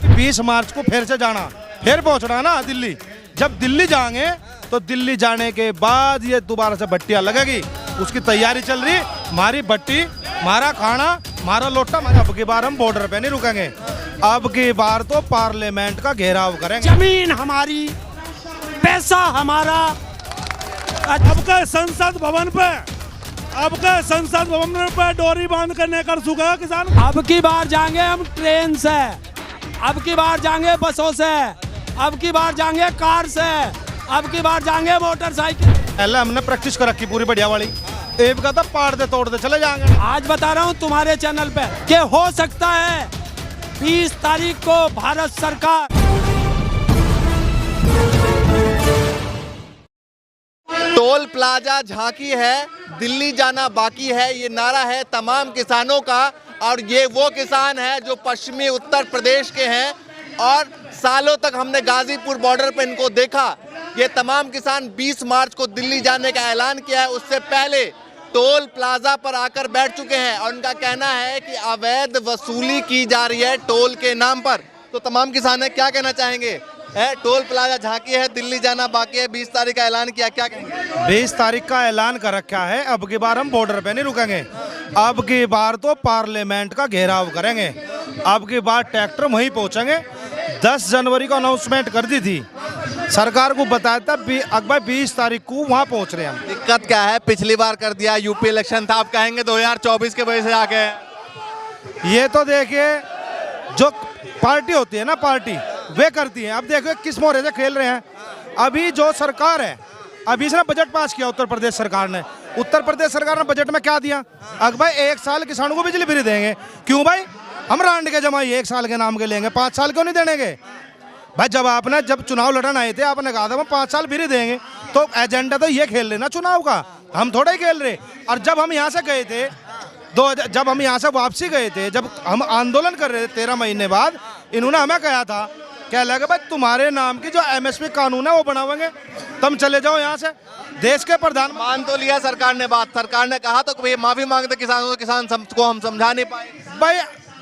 20 मार्च को फिर से जाना, फिर पहुंचना ना दिल्ली। जब दिल्ली जाएंगे तो दिल्ली जाने के बाद ये दोबारा से भट्टियां लगेगी, उसकी तैयारी चल रही। हमारी भट्टी, हमारा खाना, हमारा लोटा। अब की बार हम बॉर्डर पे नहीं रुकेंगे, अब की बार तो पार्लियामेंट का घेराव करेंगे। जमीन हमारी, पैसा हमारा। अब के संसद भवन पे डोरी बांध कर नहीं कर चुका किसान। अब की बार जाएंगे हम ट्रेन से, अब की बार जाएंगे बसों से, अब की बार जाएंगे कार से, अब की बार जाएंगे मोटरसाइकिल। पहले हमने प्रैक्टिस कर रखी पूरी बढ़िया वाली, एक का था पाड़ दे तोड़ दे चले जाएंगे। आज बता रहा हूँ तुम्हारे चैनल पे कि हो सकता है 20 तारीख को भारत सरकार टोल प्लाजा झांकी है, दिल्ली जाना बाकी है, ये नारा है तमाम किसानों का। और ये वो किसान हैं जो पश्चिमी उत्तर प्रदेश के हैं और सालों तक हमने गाजीपुर बॉर्डर पे इनको देखा। ये तमाम किसान 20 मार्च को दिल्ली जाने का ऐलान किया है, उससे पहले टोल प्लाजा पर आकर बैठ चुके हैं और उनका कहना है कि अवैध वसूली की जा रही है टोल के नाम पर। तो तमाम किसान क्या कहना चाहेंगे? टोल प्लाजा झांकी है, दिल्ली जाना बाकी है, 20 तारीख का ऐलान किया, क्या कहेंगे? 20 तारीख का ऐलान कर रखा है, अब की बार हम बॉर्डर पे नहीं रुकेंगे, अब की बार तो पार्लियामेंट का घेराव करेंगे, अब की बार ट्रैक्टर वहीं पहुंचेंगे। 10 जनवरी को अनाउंसमेंट कर दी थी, सरकार को बताया था अकबर 20 तारीख को वहां पहुंच रहे हैं। दिक्कत क्या है? पिछली बार कर दिया, यूपी इलेक्शन था, आप कहेंगे 2024 के वजह से आके। ये तो देखिए जो पार्टी होती है ना, पार्टी वे करती है। अब देखो किस मोहरे से खेल रहे हैं। अभी जो सरकार है, अभी इसने बजट पास किया उत्तर प्रदेश सरकार ने। उत्तर प्रदेश सरकार ने बजट में क्या दिया? अगर भाई 1 साल किसानों को बिजली फ्री देंगे। क्यों भाई? हम रांड के जमाई 1 साल के नाम के लेंगे, 5 साल क्यों नहीं देंगे भाई? जब चुनाव लड़न आए थे आपने कहा था हम 5 साल फ्री देंगे, तो एजेंडा तो ये खेल रहे ना चुनाव का, हम थोड़ा ही खेल रहे। और जब हम यहाँ से गए थे, जब हम यहाँ से वापसी गए थे, जब हम आंदोलन कर रहे थे 13 महीने बाद, इन्होंने हमें कहा था क्या लगा भाई तुम्हारे नाम की जो MSP कानून है वो बनावेंगे, तुम चले जाओ यहाँ से। देश के प्रधान मान तो लिया सरकार ने बात, सरकार ने कहा तो भाई माफी मांगते किसानों को, किसान को हम समझा नहीं पाए। भाई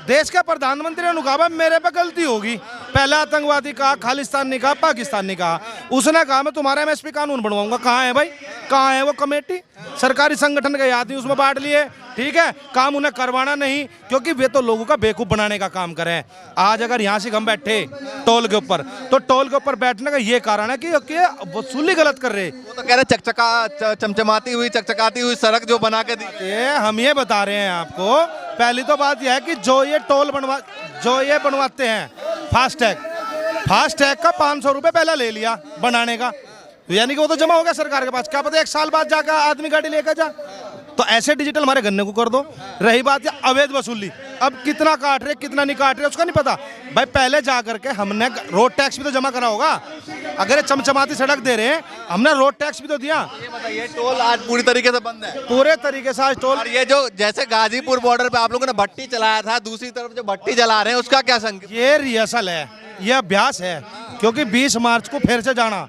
देश के प्रधानमंत्री ने कहा मेरे पे गलती होगी, पहला आतंकवादी कहा, खालिस्तान नहीं कहा, पाकिस्तान नहीं कहा, उसने कहा मैं तुम्हारा MSP कानून बनवाऊंगा। कहाँ है भाई? कहाँ है वो कमेटी? सरकारी संगठन के आदमी उसमें बांट लिए, ठीक है, काम उन्हें करवाना नहीं, क्योंकि वे तो लोगों का बेवकूफ बनाने का काम करें। आज अगर यहाँ से हम बैठे टोल के ऊपर, तो टोल के ऊपर बैठने का ये कारण है कि वसूली गलत कर रहे। वो तो कह रहे चमचमाती हुई चकचकाती हुई सड़क जो बना के दी। हम ये बता रहे हैं आपको, पहली तो बात यह है कि जो ये बनवाते हैं फास्टैग का 500 रुपये पहला ले लिया बनाने का, यानी कि वो तो जमा हो गया सरकार के पास। क्या पता 1 साल बाद जाकर आदमी गाड़ी लेकर जा। तो ऐसे डिजिटल हमारे गन्ने को कर दो। रही बात या अवैध वसूली, अब कितना काट रहे कितना नहीं काट रहे उसका नहीं पता भाई। पहले जा करके हमने रोड टैक्स भी तो जमा करा होगा। अगर ये चमचमाती सड़क दे रहे हैं, हमने रोड टैक्स भी तो दिया। ये बताइए टोल आज पूरी तरीके से बंद है? पूरे तरीके से आज टोल। और ये जो जैसे गाजीपुर बॉर्डर पे आप लोगों ने भट्टी चलाया था, दूसरी तरफ जो भट्टी जला रहे हैं उसका क्या संकेत? ये रिहर्सल है, ये अभ्यास है, क्योंकि 20 मार्च को फिर से जाना,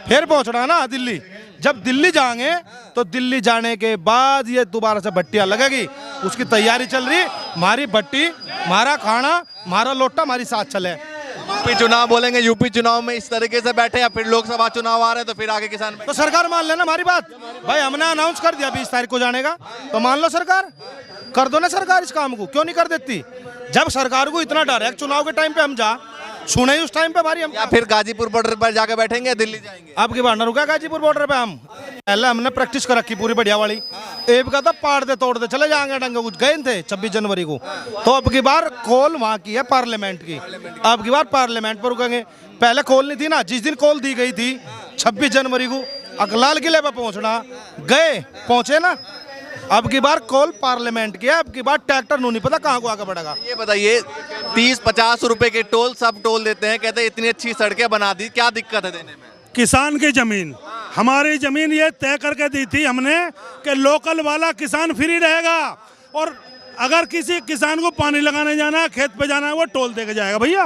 फिर पहुंचना ना दिल्ली। जब दिल्ली जाएंगे तो दिल्ली जाने के बाद ये दोबारा से भट्टियां लगेगी, उसकी तैयारी चल रही। हमारी भट्टी, हमारा खाना, हमारा लोटा हमारी साथ चले। यूपी चुनाव बोलेंगे, यूपी चुनाव में इस तरीके से बैठे या फिर लोकसभा चुनाव आ रहे हैं तो फिर आगे किसान तो सरकार मान लेना हमारी बात। भाई हमने अनाउंस कर दिया 20 तारीख को जाने का, तो मान लो सरकार, कर दो ना सरकार इस काम को, क्यों नहीं कर देती? जब सरकार को इतना डर है चुनाव के टाइम पे हम जा सुने ही उस टाइम पे भारी हम, या फिर गाजीपुर बॉर्डर पर जाकर बैठेंगे, दिल्ली जाएंगे। अब की बार ना रुका गाजीपुर बॉर्डर पे हम। पहले हमने प्रैक्टिस कर रखी पूरी बढ़िया वाली, एक का था पाड़ दे तोड़ दे चले जाएंगे डंगे कुछ गए थे 26 जनवरी को। तो अब की बार कॉल वहाँ की है पार्लियामेंट की, अब की बार पार्लियामेंट पर रुकेंगे। पहले कॉल नहीं थी ना, जिस दिन कॉल दी गई थी 26 जनवरी को लाल किले पर पहुँचना, गए पहुँचे ना। अब की बार कॉल पार्लियामेंट की है, अब की बार ट्रैक्टर नहीं पता कहाँ को आगे बढ़ेगा। ये बताइए 30-50 रुपए के टोल सब टोल देते हैं, कहते हैं इतनी अच्छी सड़कें बना दी, क्या दिक्कत है देने में? किसान की जमीन, हमारी जमीन ये तय करके दी थी हमने कि लोकल वाला किसान फ्री रहेगा, और अगर किसी किसान को पानी लगाने जाना है, खेत पे जाना है, वो टोल दे के जाएगा। भैया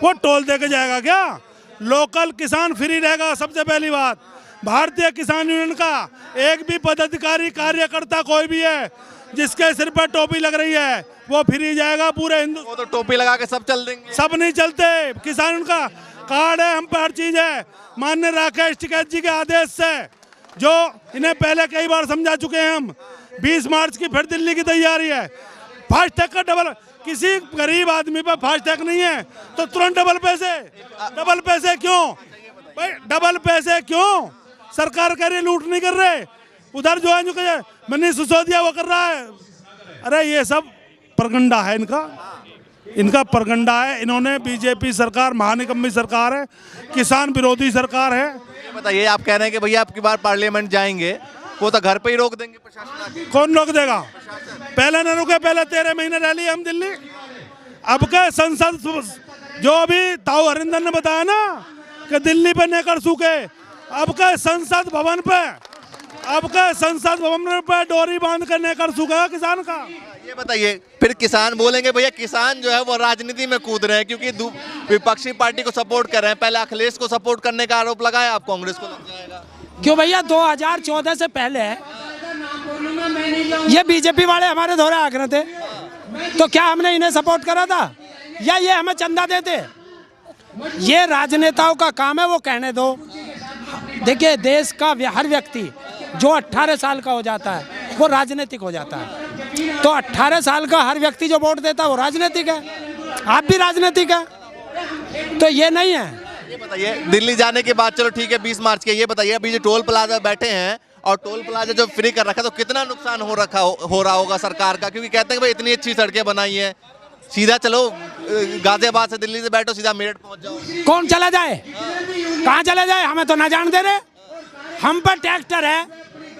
वो टोल दे के जाएगा क्या? लोकल किसान फ्री रहेगा। सबसे पहली बात, भारतीय किसान यूनियन का एक भी पदाधिकारी कार्यकर्ता कोई भी है जिसके सिर पर टोपी लग रही है वो फ्री जाएगा पूरे हिंदू। वो तो टोपी लगा के सब चल देंगे। सब नहीं चलते, किसान उनका कार्ड है, हम पे हर चीज है। माननीय राकेश टिकैत जी के आदेश से, जो इन्हें पहले कई बार समझा चुके हैं हम, 20 मार्च की फिर दिल्ली की तैयारी है। फास्ट टैग का डबल, किसी गरीब आदमी पर फास्ट टैग नहीं है तो तुरंत डबल पैसे क्यों भाई, डबल पैसे क्यों? सरकार कह रही लूट नहीं कर रहे, उधर जो है जो मनीष सिसोदिया वो कर रहा है। अरे ये सब परगंडा है इनका परगंडा है। इन्होंने बीजेपी सरकार महानिकम्मी सरकार है, किसान विरोधी सरकार है। बताइए, आप कह रहे हैं कि भैया आपकी बार पार्लियामेंट जाएंगे, वो तो घर पे ही रोक देंगे प्रशासन। कौन रोक देगा? पहले न रुके, पहले 13 महीने रह लिए हम दिल्ली। अब के संसद, जो अभी ताऊ हरिंदर ने बताया ना कि दिल्ली पे नेकर सूखे, अब के संसद भवन पे डोरी बांध कर नेकर सूखेगा किसान का। ये बताइए, फिर किसान बोलेंगे भैया किसान जो है वो राजनीति में कूद रहे हैं क्योंकि विपक्षी पार्टी को सपोर्ट कर रहे हैं। पहले अखिलेश को सपोर्ट करने का आरोप लगाया, आप कांग्रेस को लग जाएगा। क्यों भैया, 2014 से पहले ये बीजेपी वाले हमारे धोरे आग्रह थे, तो क्या हमने इन्हें सपोर्ट करा था या ये हमें चंदा देते? ये राजनेताओं का काम है, वो कहने दो। देखिए, देश का हर व्यक्ति जो 18 साल का हो जाता है वो राजनीतिक हो जाता है। तो 18 साल का हर व्यक्ति जो वोट देता है वो राजनीतिक है, आप भी राजनीतिक है, तो ये नहीं है। ये बताइए, दिल्ली जाने के बाद, चलो ठीक है 20 मार्च के, ये बताइए अभी जो टोल प्लाजा बैठे हैं और टोल प्लाजा जो फ्री कर रखा है, तो कितना नुकसान हो रहा होगा सरकार का? क्योंकि कहते हैं भाई इतनी अच्छी सड़कें बनाई है, सीधा चलो गाजियाबाद से दिल्ली से बैठो सीधा मेरठ पहुंच जाओ। कौन चला जाए, कहाँ चला जाए, हमें तो ना जान दे रहे। हम पर ट्रैक्टर है,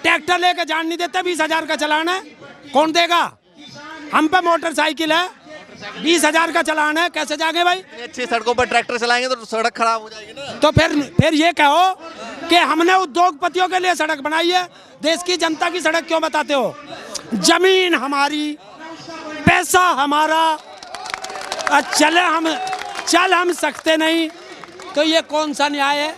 ट्रैक्टर लेके जान नहीं देते, 20,000 का चलान है, कौन देगा? हम पे मोटरसाइकिल है, 20,000 का चलान है, कैसे जाएंगे भाई? अच्छी सड़कों पर ट्रैक्टर चलाएंगे तो सड़क खराब हो जाएगी ना। तो फिर ये कहो कि हमने उद्योगपतियों के लिए सड़क बनाई है, देश की जनता की सड़क क्यों बताते हो? जमीन हमारी, पैसा हमारा, चल हम सकते नहीं, तो ये कौन सा न्याय है?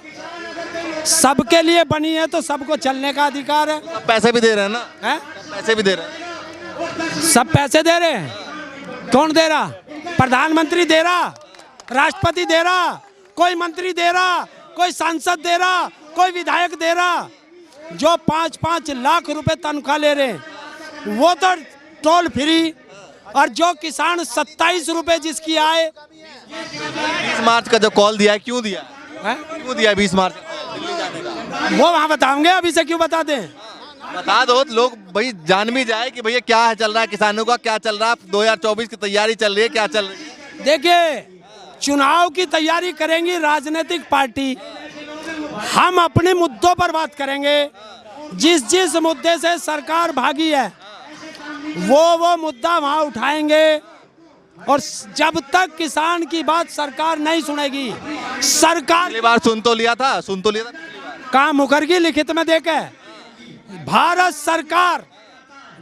सबके लिए बनी है तो सबको चलने का अधिकार है। सब पैसे भी दे रहे हैं ना, है? पैसे भी दे रहे हैं। सब पैसे दे रहे हैं, कौन दे रहा? प्रधानमंत्री दे रहा, राष्ट्रपति दे रहा, कोई मंत्री दे रहा, कोई सांसद दे रहा, कोई विधायक दे रहा। जो 5-5 लाख रुपए तनख्वाह ले रहे हैं वो तो टोल फ्री, और जो किसान 27 रुपए जिसकी आए। 20 मार्च का जो कॉल दिया है, क्यों दिया है? क्यों दिया 20 मार्च दिल्ली जाने का? वो वहाँ बताओगे, अभी से क्यों बता दें? बता दो, लोग भाई जान भी जाए कि भैया क्या है चल रहा है, किसानों का क्या चल रहा है। 2024 की तैयारी चल रही है, क्या चल रही है? देखिए, चुनाव की तैयारी करेंगी राजनीतिक पार्टी, हम अपने मुद्दों पर बात करेंगे। जिस मुद्दे से सरकार भागी है वो मुद्दा वहाँ उठाएंगे, और जब तक किसान की बात सरकार नहीं सुनेगी, सरकार पिछली बार सुन तो लिया था कहाँ मुकरगी लिखित में देके? भारत सरकार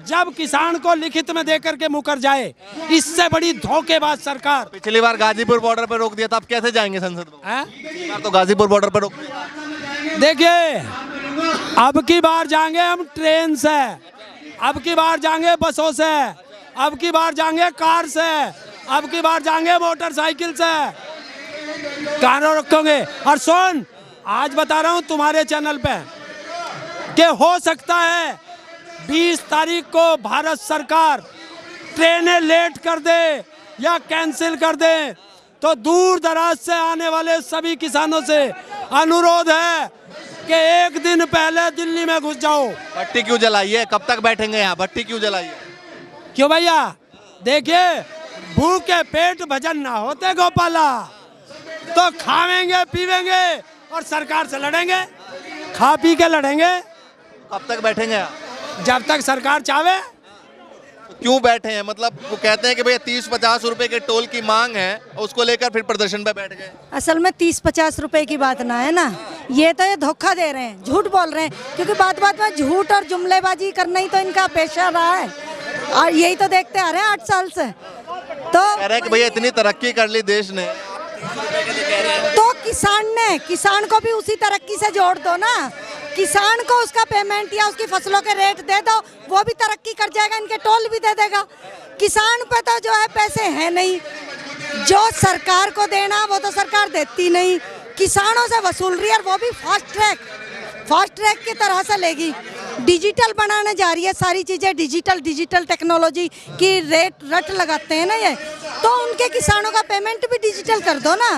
जब किसान को लिखित में देकर के मुकर जाए, इससे बड़ी धोखेबाज सरकार। पिछली बार गाजीपुर बॉर्डर पर रोक दिया था, अब कैसे जाएंगे संसद में? पिछली बार तो गाजीपुर बॉर्डर पर रोक दिया। देखिए, अब की बार जाएंगे हम ट्रेन से, अब की बार जाएंगे बसों से, अब की बार जाएंगे कार से, अब की बार जाएंगे मोटरसाइकिल से, कारों रखोगे। और सुन, आज बता रहा हूं तुम्हारे चैनल पे कि हो सकता है 20 तारीख को भारत सरकार ट्रेनें लेट कर दे या कैंसिल कर दे, तो दूर दराज से आने वाले सभी किसानों से अनुरोध है कि एक दिन पहले दिल्ली में घुस जाओ। भट्टी क्यों जलाई है? कब तक बैठेंगे यहाँ? भट्टी क्यों जलाई है? क्यों भैया? देखिए, भूखे पेट भजन ना होते गोपाला, तो खावेंगे पीवेंगे और सरकार से लड़ेंगे, खा पी के लड़ेंगे। कब तक बैठेंगे यहाँ? जब तक सरकार चाहे। तो क्यों बैठे हैं? मतलब वो कहते हैं कि भैया 30-50 रुपए के टोल की मांग है, उसको लेकर फिर प्रदर्शन पे बैठ गए। असल में 30-50 रुपए की बात ना है ना, ये तो ये धोखा दे रहे हैं, झूठ बोल रहे हैं, क्योंकि बात बात में झूठ और जुमलेबाजी करना ही तो इनका पेशा रहा है, और यही तो देखते आ रहे हैं 8 साल से। तो कह रहे हैं कि भैया इतनी तरक्की कर ली देश ने, तो किसान को भी उसी तरक्की से जोड़ दो ना। किसान को उसका पेमेंट या उसकी फसलों के रेट दे दो, वो भी तरक्की कर जाएगा, इनके टोल भी दे देगा। किसान पे तो जो है पैसे हैं नहीं, जो सरकार को देना वो तो सरकार देती नहीं, किसानों से वसूल रही है, और वो भी फास्ट ट्रैक की तरह से लेगी। डिजिटल बनाने जा रही है सारी चीज़ें, डिजिटल टेक्नोलॉजी की रट लगाते हैं ना ये, तो उनके किसानों का पेमेंट भी डिजिटल कर दो ना,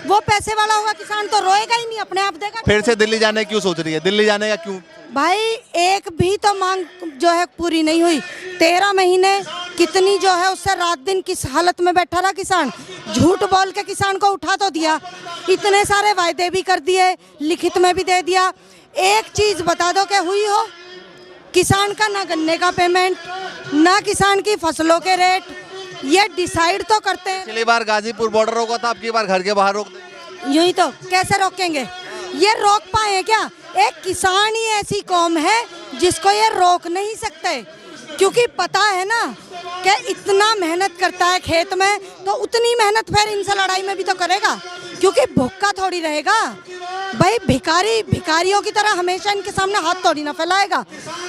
वो पैसे वाला होगा, किसान तो रोएगा ही नहीं, अपने आप देगा। फिर से दिल्ली जाने क्यों सोच रही है? दिल्ली जाने का क्यों? भाई एक भी तो मांग जो है पूरी नहीं हुई। 13 महीने कितनी जो है उससे रात दिन किस हालत में बैठा रहा किसान, झूठ बोल के किसान को उठा तो दिया, इतने सारे वायदे भी कर दिए, लिखित में भी दे दिया। एक चीज बता दो कि हुई हो? किसान का ना गन्ने का पेमेंट, ना किसान की फसलों के रेट, ये डिसाइड तो करते हैं। पिछली बार गाजीपुर बॉर्डर रोका था, अब की बार घर के बाहर रोक देंगे। यूं ही तो कैसे रोकेंगे? ये रोक पाए क्या? एक किसान ही ऐसी कौम है जिसको ये रोक नहीं सकते, क्योंकि पता है ना कि इतना मेहनत करता है खेत में, तो उतनी मेहनत फिर इनसे लड़ाई में भी तो करेगा, क्योंकि भूखा थोड़ी रहेगा भाई। भिखारियों की तरह हमेशा इनके सामने हाथ थोड़ी ना फैलाएगा।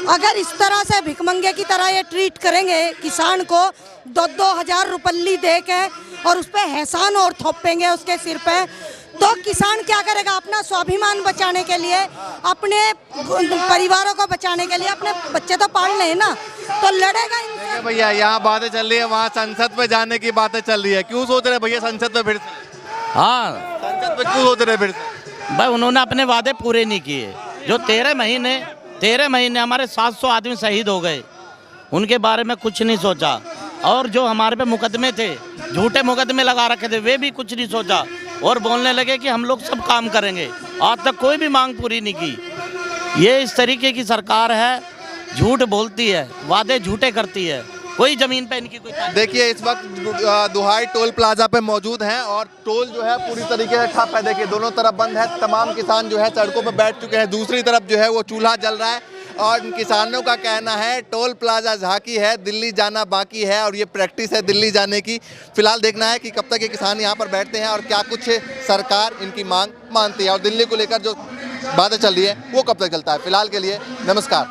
अगर इस तरह से भिखमंगे की तरह ये ट्रीट करेंगे किसान को, 2-2 हजार रुपल्ली दे के, और उस पर एहसान और थोपेंगे उसके सिर पे, तो किसान क्या करेगा? अपना स्वाभिमान बचाने के लिए, अपने परिवारों को बचाने के लिए, अपने बच्चे तो पाल रहे हैं ना, तो लड़ेगा इनसे। भैया यहाँ बातें चल रही है, वहाँ संसद में जाने की बातें चल रही है, क्यों सोच रहे भैया संसद में फिर से? हाँ संसद में क्यों सोच रहे फिर से? भाई उन्होंने अपने वादे पूरे नहीं किए। जो 13 महीने हमारे 700 आदमी शहीद हो गए, उनके बारे में कुछ नहीं सोचा। और जो हमारे पे मुकदमे थे, झूठे मुकदमे लगा रखे थे, वे भी कुछ नहीं सोचा, और बोलने लगे कि हम लोग सब काम करेंगे। आज तक कोई भी मांग पूरी नहीं की। ये इस तरीके की सरकार है, झूठ बोलती है, वादे झूठे करती है, कोई जमीन पे इनकी कोई। देखिए इस वक्त दुहाई टोल प्लाजा पे मौजूद हैं, और टोल जो है पूरी तरीके से ठप है। देखिए दोनों तरफ बंद है, तमाम किसान जो है सड़कों पर बैठ चुके हैं, दूसरी तरफ जो है वो चूल्हा जल रहा है, और इन किसानों का कहना है टोल प्लाजा झांकी है, दिल्ली जाना बाकी है, और ये प्रैक्टिस है दिल्ली जाने की। फिलहाल देखना है कि कब तक ये किसान यहाँ पर बैठते हैं और क्या कुछ सरकार इनकी मांग मानती है, और दिल्ली को लेकर जो बातें चल रही है वो कब तक चलता है। फिलहाल के लिए नमस्कार।